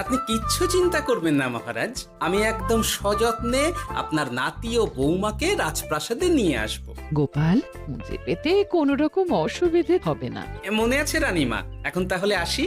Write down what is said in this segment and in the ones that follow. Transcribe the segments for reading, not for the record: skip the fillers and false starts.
আপনি কিচ্ছু চিন্তা করবেন না মহারাজ, আমি একদম সযত্নে আপনার নাতি ও বৌমাকে রাজপ্রাসাদে নিয়ে আসব। গোপাল, খুঁজে পেতে কোনো রকম অসুবিধে হবে না। মনে আছে রানীমা? এখন তাহলে আসি।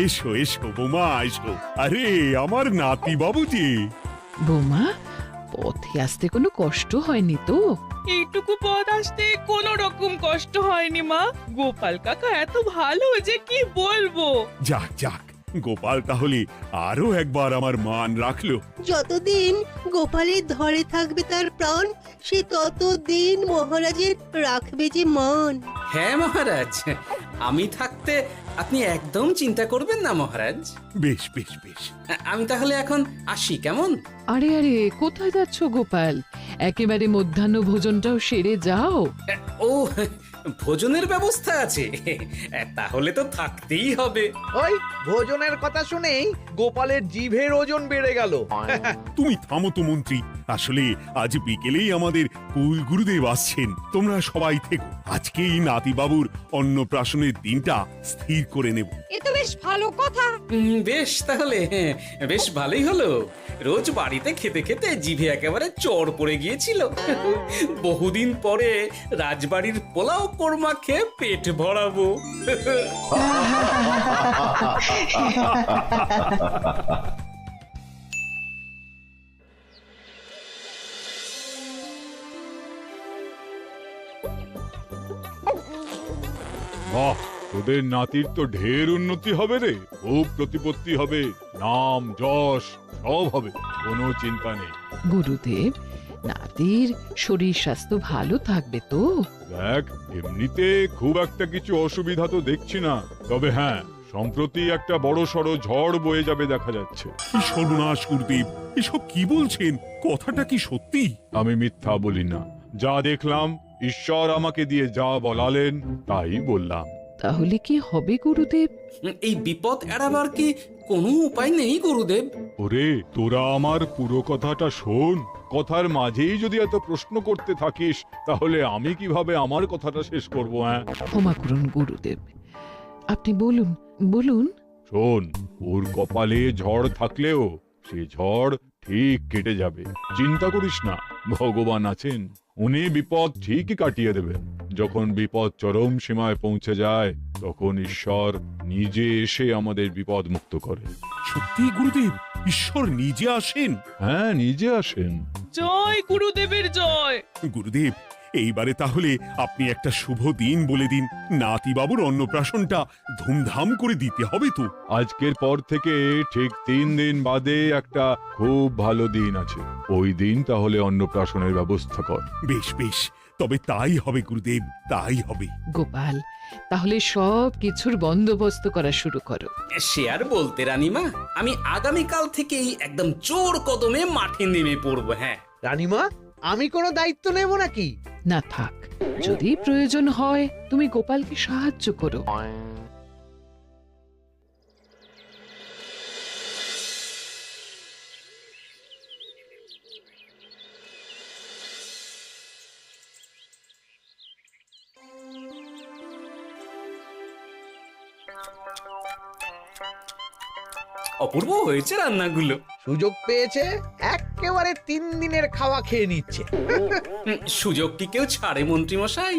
এসো এসো বৌমা, এসো। আরে আমার নাতি বাবু যে। বৌমা, পথে আসতে কোনো কষ্ট হয়নি তো? এইটুকু পথ আসতে কোনো রকম কষ্ট হয়নি মা। গোপাল কাকা এত ভালো যে কি বলবো। যাক যাক, গোপাল তাহলে আরো একবার আমার মান রাখলো। যতদিন গোপালের ধরে থাকবে তার প্রাণ, সে ততদিন মহারাজের রাখবে যে মান। হ্যাঁ মহারাজ, আমি থাকতে আপনি একদম চিন্তা করবেন না মহারাজ। বেশ বেশ বেশ। আমি তাহলে এখন আসি, কেমন? আরে আরে, কোথায় যাচ্ছ গোপাল? একেবারে মধ্যাহ্ন ভোজনটাও সেরে যাও। ও, ভোজনের ব্যবস্থা আছে? তাহলে তো থাকতেই হবে। ওই ভোজনের কথা শুনেই গোপালের জিভের ওজন বেড়ে গেল। তুমি থামো তো মন্ত্রী, আসলে আজ বিকেলেই আমাদের কুল গুরুদেব আসছেন। তোমরা সবাই থেকো, আজকেই নাতি বাবুর অন্নপ্রাশনের দিনটা স্থির করে নেব। এ তো বেশ ভালো কথা। বেশ তাহলে, বেশ ভালোই হলো। রোজ বাড়িতে খেতে খেতে জিভে একেবারে চড় পড়ে গিয়েছিল। বহুদিন পরে রাজবাড়ির পোলাও কোরমা খেয়ে পেট ভরাবো। বাহ, তোদের নাতির তো ঢের উন্নতি হবে রে, খুব প্রতিপত্তি হবে, নাম যশ সব হবে, কোনো চিন্তা নেই। গুরুদেব, নাতির শরীর স্বাস্থ্য ভালো থাকবে তো? দেখ, এমনিতে খুব একটা কিছু অসুবিধা তো দেখছি না, তবে হ্যাঁ, সম্প্রতি একটা বড় সড় ঝড় বয়ে যাবে দেখা যাচ্ছে। কি সর্বনাশ গুরুদেব, এসব কি বলছেন? কথাটা কি সত্যি? আমি মিথ্যা বলি না, যা দেখলাম, ঈশ্বর আমাকে দিয়ে যা বলালেন তাই বললাম। তাহলে কি হবে গুরুদেব? এই বিপদ এড়াবার কি কোনো উপায় নেই গুরুদেব? ওরে, তোরা আমার পুরো কথাটা শোন, কথার মাঝেই যদি এত প্রশ্ন করতে থাকিস তাহলে আমি কিভাবে আমার কথাটা শেষ করব? হ্যাঁ, ক্ষমা করুন গুরুদেব, আপনি বলুন বলুন। শোন, ওর কপালে ঝড় থাকলেও সে ঝড় ঠিক কেটে যাবে, চিন্তা করিস না, ভগবান আছেন, উনি বিপদ ঠিকই কাটিয়ে দেবেন। যখন বিপদ চরম সীমায় পৌঁছে যায় তখন ঈশ্বর নিজে এসে আমাদের বিপদ মুক্ত করেন। সত্যি গুরুদেব, ঈশ্বর নিজে আসেন? হ্যাঁ, নিজে আসেন। জয় গুরুদেবের জয়। গুরুদেব, এইবারে তাহলে আপনি একটা শুভ দিন বলে দিন, নাতি বাবুর অন্নপ্রাশনটা ধুমধাম করে দিতে হবে তো। আজকের পর থেকে ঠিক 3 দিন বাদে একটা খুব ভালো দিন আছে, ওই দিন তাহলে অন্নপ্রাশনের ব্যবস্থা কর। বেশ বেশ, তবে তাই হবে গুরুদেব, তাই হবে। গোপাল, তাহলে সব কিছুর বন্দোবস্ত করা শুরু করো। সে আর বলতে রানীমা, আমি আগামীকাল থেকেই একদম জোর কদমে মাঠে নেমে পড়বো। হ্যাঁ রানীমা, আমি কোনো দায়িত্ব নেব নাকি? না থাক, যদি প্রয়োজন হয় তুমি গোপালকে সাহায্য করো। অপূর্ব হয়েছে রান্নাগুলো। সুযোগ পেয়েছে, একেবারে 3 দিনের খাওয়া খেয়ে নিচ্ছে। সুযোগ কি কেউ ছাড়ে মন্ত্রী মশাই?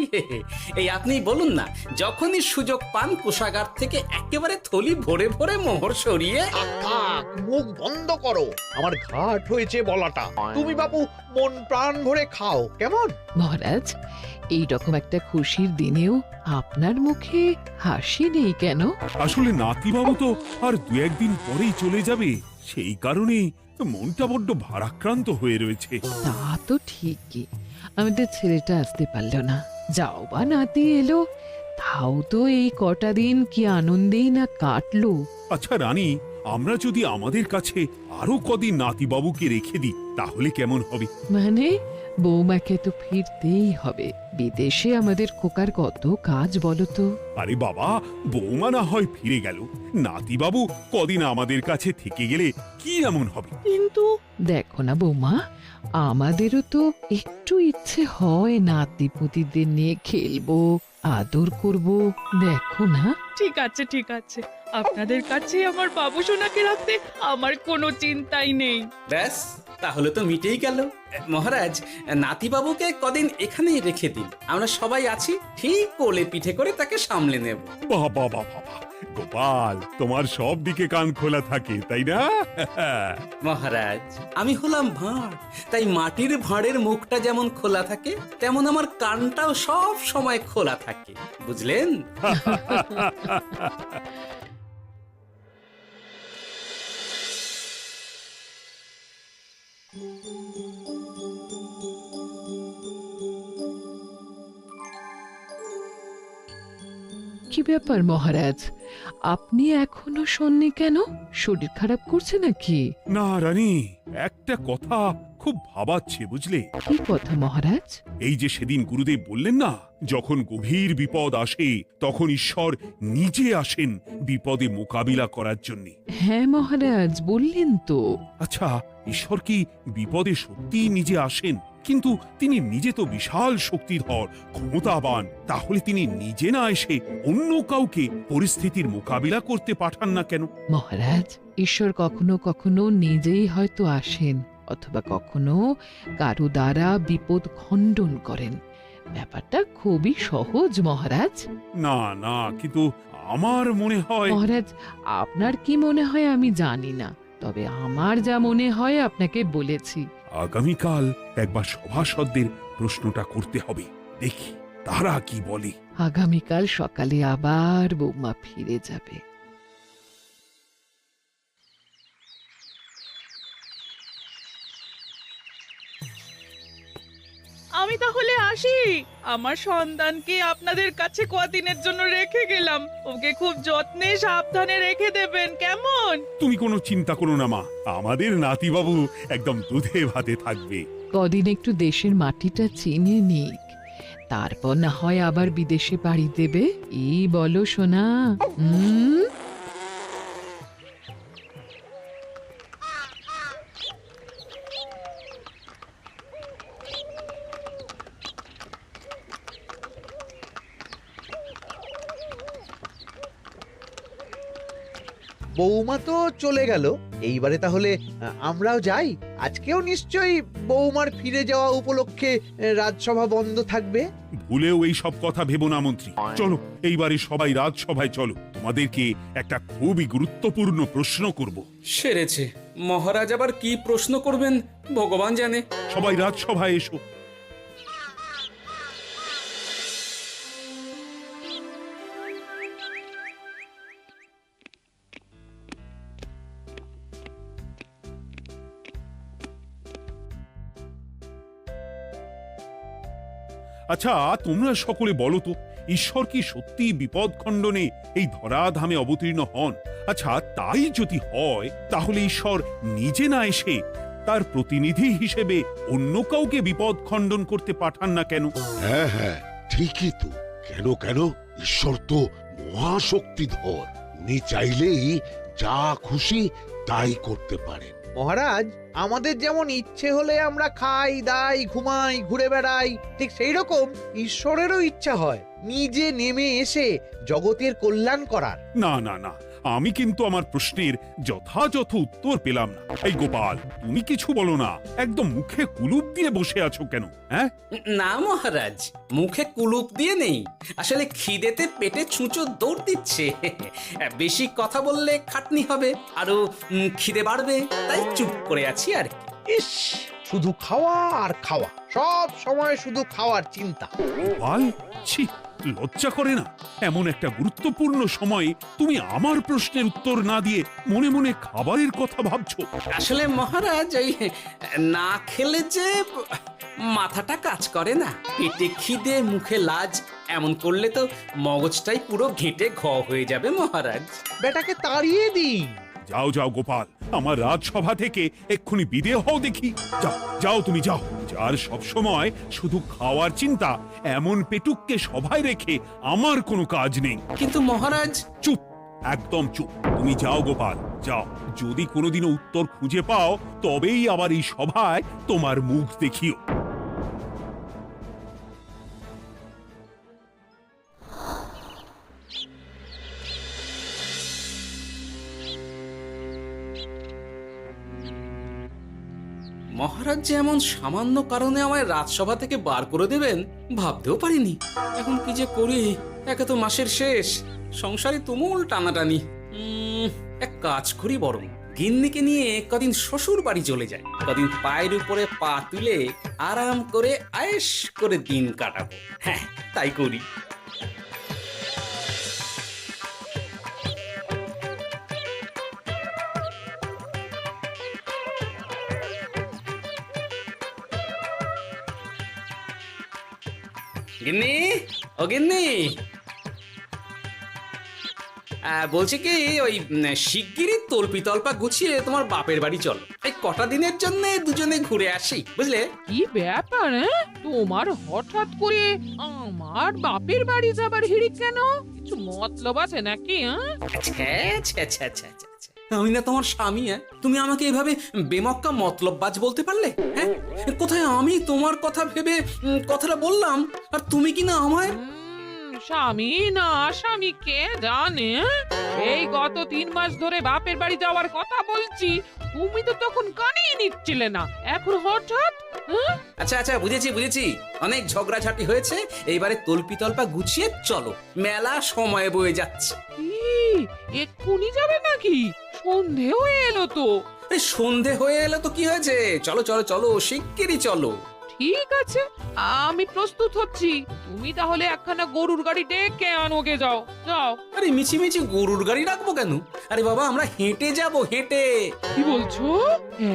এই আপনি বলুন না, যখনই সুযোগ পান কোষাগার থেকে একেবারে থলি ভরে ভরে মোহর সরিয়ে। থাক, মুখ বন্ধ করো, আমার ঘাট হয়েছে বলাটা। তুমি বাবু মন প্রাণ ভরে খাও, কেমন? মহারাজ, এই রকম একটা খুশির দিনেও আপনার মুখে হাসি নেই কেন? আসলে নাতি বাবু তো আর 2-1 দিন পরেই চলে যাবে, সেই কারণেই মনটা বড্ড ভারাক্রান্ত হয়ে রয়েছে। তা তো ঠিকই, আমাদের ছেলেটা আসতে পারলো না, যাও বা নাতি এলো, তাও তো এই কটা দিন কি আনন্দেই না কাটলো। আচ্ছা রানী, আমরা যদি আমাদের কাছে আরো কদিন নাতিবাবুকে রেখে দিই তাহলে কেমন হবে? মানে বৌমাকে তো ফিরতেই হবে। বিদেশে আমাদের খোকার কত কাজ বলো তো। আরে বাবা, বৌমা না হয় ফিরে গেল, নাতিবাবু কদিন আমাদের কাছে থেকে গেলে কি এমন হবে? কিন্তু দেখো না বৌমা, আমাদেরও তো একটু ইচ্ছে হয় নাতিপুতিদের নিয়ে খেলবো, আদর করব। দেখো না। ঠিক আছে ঠিক আছে, আপনাদের কাছে আমার বাবু সোনাকে রাখতে আমার কোনো চিন্তাই নেই। ব্যাস, তাহলে তো মিটেই গেল। মহারাজ, নাতিবাবুকে কদিন এখানেই রেখে দিন, আমরা সবাই আছি, ঠিক কোলে পিঠে করে তাকে সামলে নেব। বাবা বাবা, গোপাল তোমার সব দিকে কান খোলা থাকে তাই না? মহারাজ, আমি হলাম ভাঁড়, তাই মাটির ভাঁড়ের মুখটা যেমন খোলা থাকে তেমন আমার কানটাও সব সময় খোলা থাকে, বুঝলেন? কি ব্যাপার মহারাজ, আপনি এখনো শোননি কেন? শরীর খারাপ করছে নাকি? না রানী, একটা কথা খুব ভাবাচ্ছে বুঝলে। কি কথা মহারাজ? এই যে সেদিন গুরুদেব বললেন না, যখন গভীর বিপদ আসে তখন ঈশ্বর নিজে আসেন বিপদে মোকাবিলা করার জন্য। হ্যাঁ মহারাজ, বললেন তো। আচ্ছা, ঈশ্বর কি বিপদে সত্যিই নিজে আসেন? কিন্তু তিনি নিজে তো বিশাল শক্তিধর, ক্ষমতাবান, তাহলে তিনি নিজে না এসে অন্য কাউকে পরিস্থিতির মোকাবিলা করতে পাঠান না কেন? মহারাজ, ঈশ্বর কখনো কখনো নিজেই হয়তো আসেন, অথবা কখনো কারো দ্বারা বিপদ খণ্ডন করেন। ব্যাপারটা খুবই সহজ মহারাজ। না না, কিন্তু আমার মনে হয়। মহারাজ, আপনার কি মনে হয় আমি জানি না, তবে আমার যা মনে হয় আপনাকে বলেছি। আগামীকাল একবার সভাসদদের প্রশ্নটা করতে হবে, দেখি তারা কি বলে। আগামীকাল সকালে আবার বৌমা ফিরে যাবে। আমি তাহলে আসি, আমার সন্তানকে আপনাদের কাছে কদিনের জন্য রেখে গেলাম, ওকে খুব যত্নে সাবধানে রেখে দেবেন, কেমন? তুমি কোনো চিন্তা করো না মা, আমাদের নাতিবাবু একদম দুধে ভাতে থাকবে। কদিন একটু দেশের মাটিটা চিনে নিক, তারপর না হয় আবার বিদেশে পাড়ি দেবে। এই বলো সোনা। বৌমা তো চলে গেল, এইবারে তাহলে আমরাও যাই। আজকেও নিশ্চয়ই বৌমার ফিরে যাওয়া উপলক্ষে রাজসভা বন্ধ থাকবে। ভুলেও এই সব কথা ভেবো না মন্ত্রী। চলো এইবারে সবাই রাজসভায় চলো, তোমাদেরকে একটা খুবই গুরুত্বপূর্ণ প্রশ্ন করব। সেরেছে, মহারাজ আবার কি প্রশ্ন করবেন ভগবান জানে। সবাই রাজসভায় এসো। আচ্ছা, তোমরা সকলে বলো তো, ঈশ্বর কি সত্যি বিপদ খণ্ডনে এই ধরাধামে অবতীর্ণ হন? আচ্ছা, তাই যদি হয় তাহলে ঈশ্বর নিজে না এসে তার প্রতিনিধি হিসেবে অন্য কাউকে বিপদ খণ্ডন করতে পাঠান না কেন? হ্যাঁ হ্যাঁ, ঠিকই তো। কেন কেন, ঈশ্বর তো মহাশক্তিধর, উনি চাইলেই যা খুশি তাই করতে পারেন। মহারাজ, আমাদের যেমন ইচ্ছে হলে আমরা খাই দাই ঘুমাই ঘুরে বেড়াই, ঠিক সেই রকম ঈশ্বরেরও ইচ্ছা হয় নিজে নেমে এসে জগতের কল্যাণ করার। না না না, আমি কিন্তু আমার প্রশ্নের যথাযথ উত্তর পেলাম না। এই গোপাল, তুমি কিছু বলো না, একদম মুখে কুলুপ দিয়ে বসে আছো কেন? হ্যাঁ, না মহারাজ, মুখে কুলুপ দিয়ে নেই, আসলে খিদেতে পেটে ছুঁচো দৌড় দিচ্ছে। বেশি কথা বললে খাটনি হবে, আরো খিদে বাড়বে, তাই চুপ করে আছি আর কি। ইস, শুধু খাওয়া আর খাওয়া, সব সময় শুধু খাওয়ার চিন্তা। গোপাল, ছি, লজ্জা করে না? এমন একটা গুরুত্বপূর্ণ সময়ে তুমি আমার প্রশ্নের উত্তর না দিয়ে মনে মনে খাবারের কথা ভাবছো। আসলে মহারাজ, ওই না খেলে যে মাথাটা কাজ করে না, পেটে খিদে মুখে লাজ, এমন করলে তো মগজটাই পুরো ঘেঁটে ঘ হয়ে যাবে মহারাজ। বেটাকে তাড়িয়ে দিন, যাও যাও গোপাল, আমার রাজসভা থেকে এক্ষুনি বিদেয় হও দেখি। যাও যাও, তুমি যাও। যার সব সময় শুধু খাওয়ার চিন্তা, এমন পেটুককে সভায় রেখে আমার কোনো কাজ নেই। কিন্তু মহারাজ, চুপ, একদম চুপ। তুমি যাও গোপাল, যাও। যদি কোনোদিনও উত্তর খুঁজে পাও তবেই আবার এই সভায় তোমার মুখ দেখিও। মহারাজ যে এমন সামান্য কারণে আমায় রাজসভা থেকে বার করে দেবেন ভাবতেও পারিনি। এখন কি যে করি, একে তো মাসের শেষ, সংসারে তুমুল টানাটানি। এক কাজ করি বরং, গিন্নিকে নিয়ে কদিন শ্বশুর বাড়ি চলে যায়, কদিন পায়ের উপরে পা তুলে আরাম করে আয়েশ করে দিন কাটাবো। হ্যাঁ, তাই করি। গিন্নি, ও গিন্নি, বলছি কি, ওই শিগগিরই তল্পি তল্পা গুছিয়ে তোমার বাপের বাড়ি চলো। এই কটা দিনের জন্য দুজনে ঘুরে আসি, বুঝলে? কি ব্যাপার তোমার হঠাৎ করে আমার বাপের বাড়ি যাবার হিড়িক কেন? কিছু মতলব আছে নাকি? আমি না তোমার স্বামী? তুমি আমাকে এভাবে বেমক্কা মতলববাজ বলতে পারলে? হ্যাঁ, কোথায় আমি তোমার কথা ভেবে কথাটা বললাম, আর তুমি কি না আমায় স্বামী না স্বামী কে জানে? এই গত 3 মাস ধরে বাপের বাড়ি যাওয়ার কথা বলছি, তুমি তো তখন কানেই নিচ্ছিলে না, এখন হঠাৎ? আচ্ছা আচ্ছা, বুঝেছি বুঝেছি, অনেক ঝগড়াঝাটি হয়েছে, এইবারে তল্পি তল্পা গুছিয়ে চলো, মেলা সময় বয়ে যাচ্ছে। কি এক্ষুনি যাবে নাকি? সন্ধে হয়ে এলো তো। সন্ধে হয়ে এলো তো কি হয়েছে, চলো চলো চলো, শিগগিরই চলো। ঠিক আছে, আমি প্রস্তুত হচ্ছি। তুমি তাহলে একখানা গরুর গাড়ি ডেকে আনোগে, যাও যাও। আরে মিছিমিছি গরুর গাড়ি রাখবো কেন? আরে বাবা, আমরা হেঁটে যাব, হেঁটে। কি বলছো?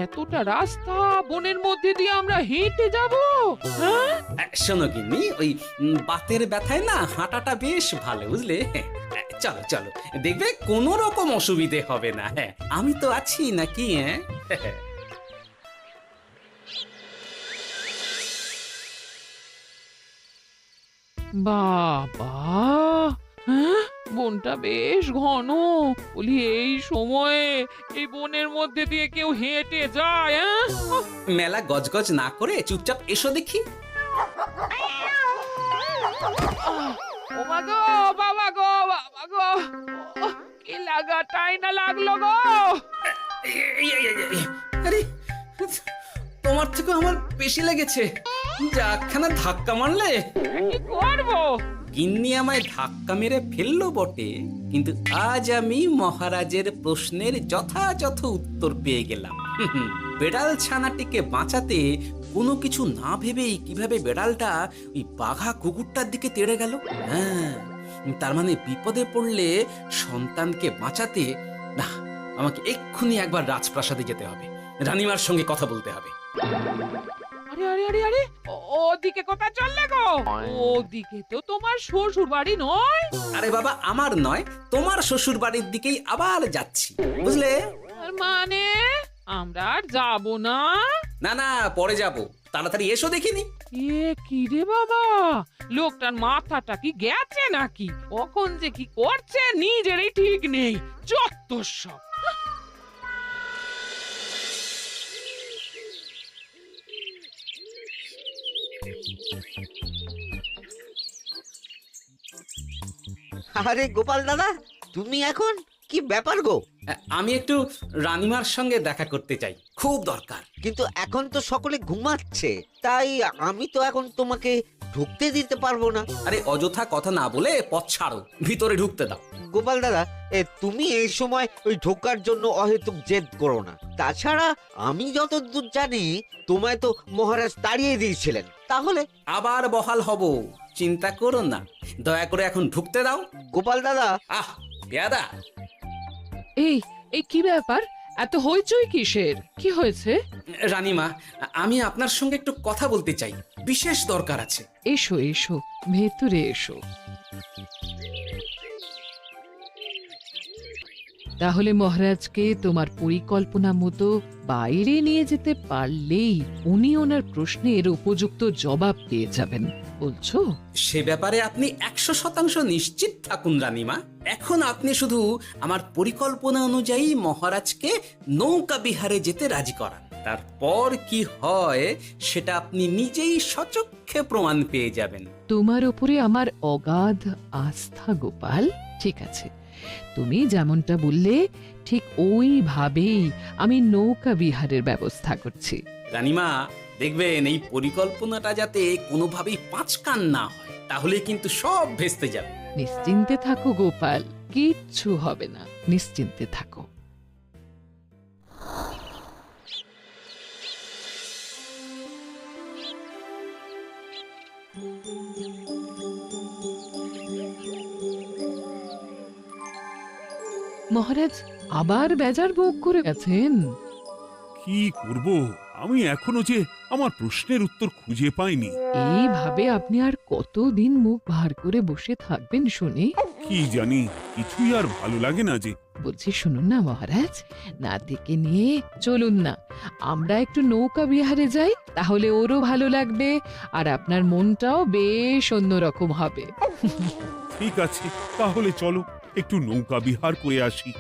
এতটা রাস্তা বনের মধ্যে দিয়ে আমরা হেঁটে যাব? হ্যাঁ, শোনো গিন্নি, ওই বাতের ব্যথায় না হাঁটাটা বেশ ভালো, বুঝলে? চলো চলো, দেখবে কোনো রকম অসুবিধে হবে না। হ্যাঁ, আমি তো আছি নাকি? হ্যাঁ, বাবা, হ্যাঁ, বনটা বেশ ঘন। বলি, এই সময়ে এই বনের মধ্যে দিয়ে কেউ হেঁটে যায়? মেলা গজগজ না করে চুপচাপ এসো দেখি। ও মা গো, বাবা গো, বাবা গো, কি লাগাটাই না লাগলো গো। আরে, তোমার থেকে আমার বেশি লেগেছে, যাখানা ধাক্কা মারলে। কি করবো? গিন্নি আমায় ধাক্কা মেরে ফেললো বটে, কিন্তু আজ আমি মহারাজের প্রশ্নের যথাযথ উত্তর পেয়ে গেলাম। বেড়াল ছানাটিকে বাঁচাতে কোনো কিছু না ভেবেই কিভাবে বেড়ালটা ওই বাঘা কুকুরটার দিকে তেড়ে গেল। হ্যাঁ, তার মানে বিপদে পড়লে সন্তানকে বাঁচাতে না, আমাকে এক্ষুনি একবার রাজপ্রাসাদে যেতে হবে, রানীমার সঙ্গে কথা বলতে হবে। আরে আরে আরে আরে, ওদিকে কোথায় চললে গো? ওদিকে তো তোমার শ্বশুর বাড়ি নয়। আরে বাবা, আমার নয়, তোমার শ্বশুর বাড়ির দিকেই আবার যাচ্ছি, বুঝলে? তার মানে আমরা আর যাবো না? না না, পরে যাব, তাড়াতাড়ি এসো দেখিনি। এ কি রে বাবা, লোকটার মাথাটা কি গেছে নাকি? কখন যে কি করছে নিজেরই ঠিক নেই, যত সব। আরে গোপাল দাদা, তুমি এখন কি ব্যাপার গো? আমি একটু রানীমার সঙ্গে দেখা করতে চাই, খুব দরকার। কিন্তু এখন তো সকলে ঘুমাচ্ছে, তাই আমি তো এখন তোমাকে ঢুকতে দিতে পারবো না। আরে অযথা কথা না বলে পথ ছাড়ো, ভিতরে ঢুকতে দাও। গোপাল দাদা, তুমি এই সময় ওই ঢোকার জন্য অহেতুক জেদ করো না। তাছাড়া আমি যতদূর জানি তোমায় তো মহারাজ তাড়িয়ে দিয়েছিলেন, তাহলে আবার বহাল হব, চিন্তা করো না, দয়া করে এখন ঢুকতে দাও। গোপাল দাদা। আহ বেয়াদা, এই এই কি ব্যাপার? এত হইচই কিসের? কি হয়েছে? রানীমা, আমি আপনার সঙ্গে একটু কথা বলতে চাই, বিশেষ দরকার আছে। এসো এসো, ভেতরে এসো। তাহলে মহারাজকে তোমার পরিকল্পনা মতো বাইরে নিয়ে যেতে পারলেই উনি ওনার প্রশ্নের উপযুক্ত জবাব পেয়ে যাবেন, বলছো? সে ব্যাপারে আপনি 100% নিশ্চিত থাকুন রানীমা। এখন আপনি শুধু আমার পরিকল্পনা অনুযায়ী মহারাজকে নৌকা বিহারে যেতে রাজি করান। তারপর কি হয় সেটা আপনি নিজেই সচক্ষে প্রমাণ পেয়ে যাবেন। তোমার উপরে আমার অগাধ আস্থা গোপাল। ঠিক আছে, তুমি যেমনটা বললে ঠিক ওইভাবেই আমি নৌকা বিহারের ব্যবস্থা করছি। রানীমা, দেখবেন এই পরিকল্পনাটা যাতে কোনোভাবেই পাঁচকান না হয়, তাহলে কিন্তু সব ভেস্তে যাবে। নিশ্চিন্তে থাকো গোপাল, কিচ্ছু হবে না, নিশ্চিন্তে থাকো। মহারাজ আবার বেজার ভোগ করে গেছেন। কি করব, আমি এখনো যে আমার প্রশ্নের উত্তর খুঁজে পাইনি। এইভাবে আপনি আর কতদিন মুখ ভার করে বসে থাকবেন শুনি? কি জানি, কিছুই আর ভালো লাগে না যে। বলছি শুনুন না মহারাজ, নাতিকে নিয়ে চলুন না, আমরা একটু নৌকা বিহারে যাই, তাহলে ওরও ভালো লাগবে আর আপনার মনটাও বেশ অন্যরকম হবে। ঠিক আছে, তাহলে চলো একটু নৌকা বিহার করে আসি।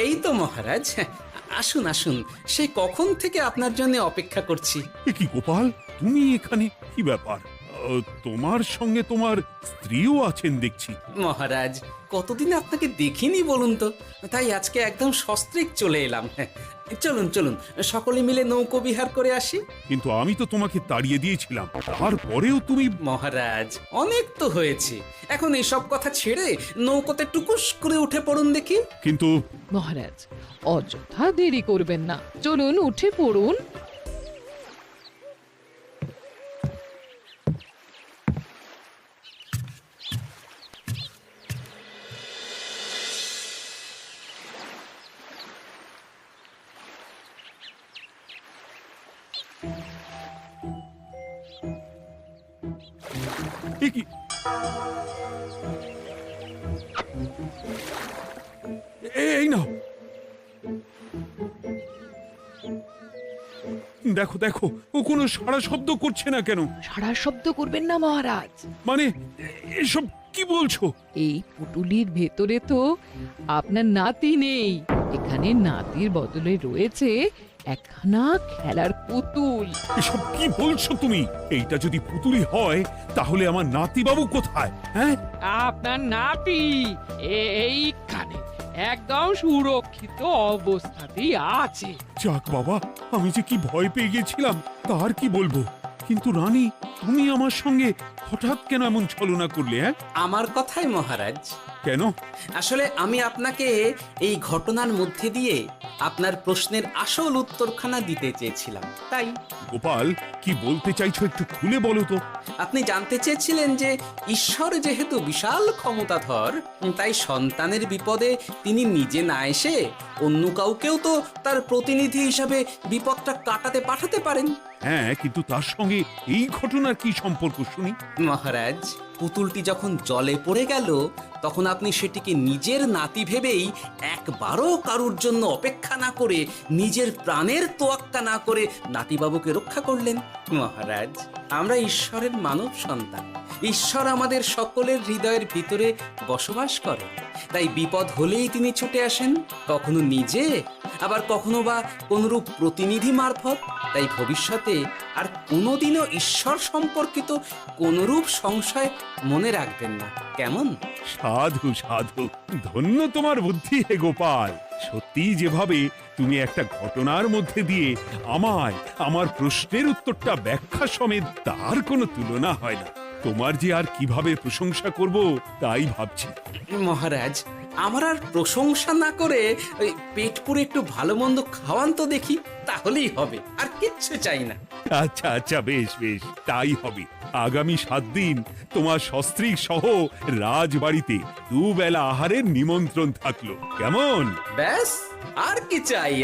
এই তো মহারাজ, আসুন আসুন, সেই কখন থেকে আপনার জন্য অপেক্ষা করছি। এ কি গোপাল, তুমি এখানে? কি ব্যাপার? তোমার সঙ্গে তোমার স্ত্রীও আছেন দেখছি। মহারাজ, কতদিন আপনাকে দেখিনি বলুন তো, তাই আজকে একদম সস্ত্রীক চলে এলাম। চলুন চলুন, সকলে মিলে নৌকো বিহার করে আসি। কিন্তু আমি তো তোমাকে তাড়িয়ে দিয়েছিলাম, তারপরেও তুমি। মহারাজ, অনেক তো হয়েছে, এখন এসব কথা ছেড়ে নৌকোতে টুকুস করে উঠে পড়ুন দেখি। কিন্তু মহারাজ অযথা দেরি করবেন না, চলুন উঠে পড়ুন। এ কি? এই নাও, দেখো দেখো, ও কোনো সাড়া শব্দ করছে না কেন? সারা শব্দ করবেন না মহারাজ, মানে এসব কি বলছো? এই পুটুলির ভেতরে তো আপনার নাতি নেই, এখানে নাতির বদলে রয়েছে একখানা খেলার পুতুল। এসব কি বলছো তুমি? এইটা যদি পুতুলি হয় তাহলে আমার নাতিবাবু কোথায়? হ্যাঁ, আপনার নাতি এইখানে একদম সুরক্ষিত অবস্থাতেই আছে। যাক বাবা, আমি যে কি ভয় পেয়ে গেছিলাম তার কি বলবো। কিন্তু রানী, তুমি আমার সঙ্গে হঠাৎ কেন এমন ছলনা করলে? হ্যাঁ, আমার কথাই মহারাজ। কেন? আসলে আমি আপনাকে এই ঘটনার মধ্যে দিয়ে আপনার প্রশ্নের আসল উত্তরখানা দিতে চেয়েছিলাম, তাই। গোপাল, কি বলতে চাইছো একটু খুলে বলো তো। আপনি জানতে চেয়েছিলেন যে ঈশ্বর যেহেতু বিশাল ক্ষমতাধর, তাই সন্তানের বিপদে তিনি নিজে না এসে অন্য কাউকেও তো তার প্রতিনিধি হিসাবে বিপদটা কাটাতে পাঠাতে পারেন। হ্যাঁ, কিন্তু তার সঙ্গে এই ঘটনার কি সম্পর্ক শুনি? মহারাজ, পুতুলটি যখন জলে পড়ে গেল তখন আপনি সেটিকে নিজের নাতি ভেবেই একবারও কারুর জন্য অপেক্ষা না করে, নিজের প্রাণের তোয়াক্কা না করে নাতিবাবুকে রক্ষা করলেন। মহারাজ, আমরা ঈশ্বরের মানব সন্তান, ঈশ্বর আমাদের সকলের হৃদয়ের ভিতরে বসবাস করে, তাই বিপদ হলেই তিনি ছুটে আসেন, কখনো নিজে, আবার কখনো বা কোনরূপ প্রতিনিধি মারফত। তাই ভবিষ্যতে আর কোনোদিনও ঈশ্বর সম্পর্কিত কোনরূপ সংশয় মনে রাখবেন না, কেমন? সাধু সাধু, ধন্য তোমার বুদ্ধি হে গোপাল। সত্যি যেভাবে তুমি একটা ঘটনার মধ্যে দিয়ে আমায় আমার প্রশ্নের উত্তরটা ব্যাখ্যা সমেত, তার কোনো তুলনা হয় না। তোমার যে আর কিভাবে প্রশংসা করব তাই ভাবছি। মহারাজ, আমার আর প্রশংসা না করে ওই পেট পুরে একটু ভালো মন্দ খাওয়ান তো দেখি, তাহলেই হবে, আর কিচ্ছু চাই না। আচ্ছা আচ্ছা, বেশ বেশ, তাই হবে। আগামী 7 দিন তোমার সস্ত্রীক সহ রাজবাড়িতে দুবেলা আহারের নিমন্ত্রণ থাকলো, কেমন? ব্যাস, আর কি চাই?